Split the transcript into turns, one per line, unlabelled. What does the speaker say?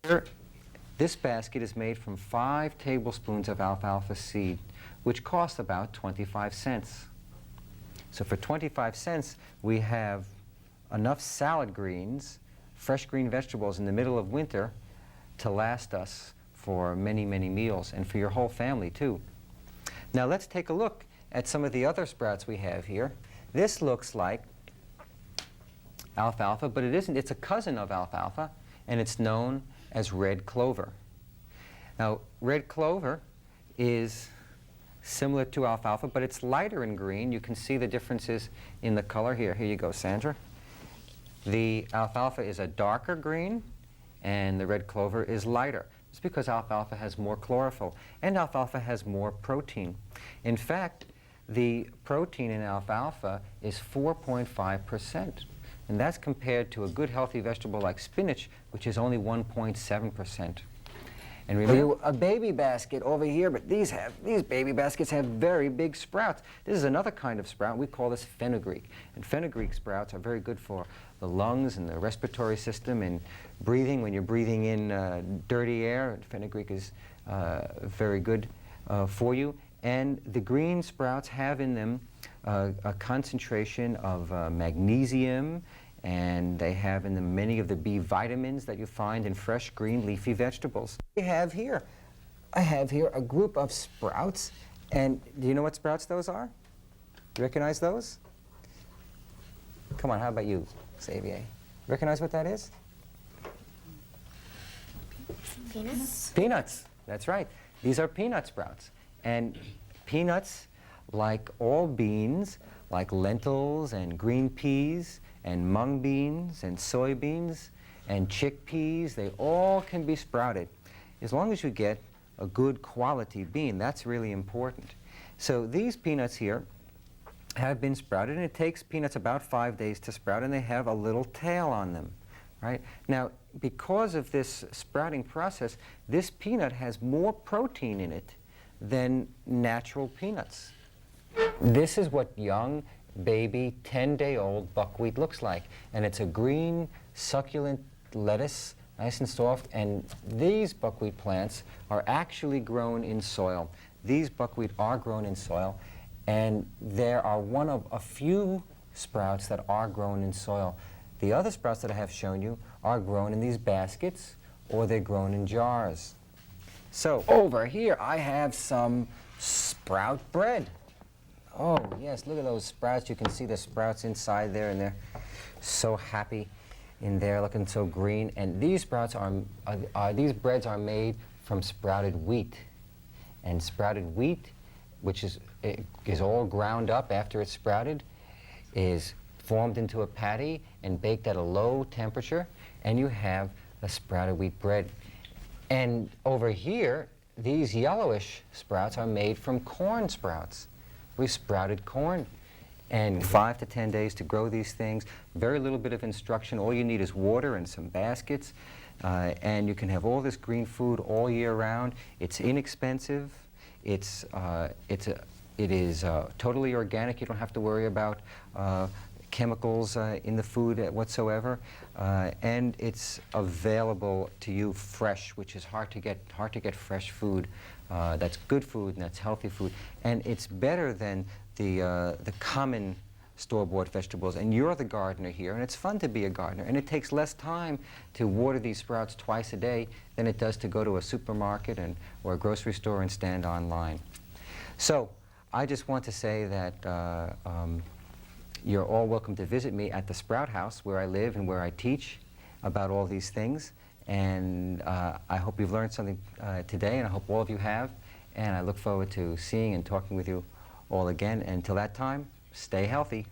Here, this basket is made from 5 tablespoons of alfalfa seed, which costs about 25 cents. So for 25 cents, we have enough salad greens, fresh green vegetables in the middle of winter to last us for many, many meals, and for your whole family too. Now let's take a look at some of the other sprouts we have here. This looks like alfalfa, but it isn't. It's a cousin of alfalfa, and it's known as red clover. Now, red clover is similar to alfalfa, but it's lighter in green. You can see the differences in the color here. Here you go, Sandra. The alfalfa is a darker green, and the red clover is lighter. It's because alfalfa has more chlorophyll, and alfalfa has more protein. In fact, the protein in alfalfa is 4.5%, and that's compared to a good healthy vegetable like spinach, which is only 1.7%. And remember, a baby basket over here, but these baby baskets have very big sprouts. This is another kind of sprout. We call this fenugreek. And fenugreek sprouts are very good for the lungs and the respiratory system and breathing. When you're breathing in dirty air, fenugreek is very good for you. And the green sprouts have in them a concentration of magnesium, and they have in them many of the B vitamins that you find in fresh green leafy vegetables. I have here a group of sprouts, and do you know what sprouts those are? You recognize those? Come on, how about you, Xavier? Recognize what that is?
Peanuts.
Peanuts, that's right. These are peanut sprouts. And peanuts, like all beans, like lentils and green peas and mung beans and soybeans and chickpeas, they all can be sprouted. As long as you get a good quality bean, that's really important. So these peanuts here have been sprouted, and it takes peanuts about 5 days to sprout, and they have a little tail on them, right? Now, because of this sprouting process, this peanut has more protein in it than natural peanuts. This is what young, baby, 10-day-old buckwheat looks like. And it's a green, succulent lettuce, nice and soft. And these buckwheat plants are actually grown in soil. These buckwheat are grown in soil. And there are one of a few sprouts that are grown in soil. The other sprouts that I have shown you are grown in these baskets, or they're grown in jars. So over here I have some sprout bread. Oh yes, look at those sprouts. You can see the sprouts inside there, and they're so happy in there, looking so green. And these sprouts these breads are made from sprouted wheat. And sprouted wheat, which is all ground up after it's sprouted, is formed into a patty and baked at a low temperature, and you have a sprouted wheat bread. And over here, these yellowish sprouts are made from corn sprouts. We sprouted corn, and 5 to 10 days to grow these things. Very little bit of instruction. All you need is water and some baskets, and you can have all this green food all year round. It's inexpensive. It is totally organic. You don't have to worry about chemicals in the food whatsoever, and it's available to you fresh, which is hard to get fresh food. That's good food and that's healthy food, and it's better than the common store-bought vegetables. And you're the gardener here, and it's fun to be a gardener, and it takes less time to water these sprouts twice a day than it does to go to a supermarket or a grocery store and stand online. So I just want to say that you're all welcome to visit me at the Sprout House, where I live and where I teach about all these things. And I hope you've learned something today, and I hope all of you have. And I look forward to seeing and talking with you all again. And until that time, stay healthy.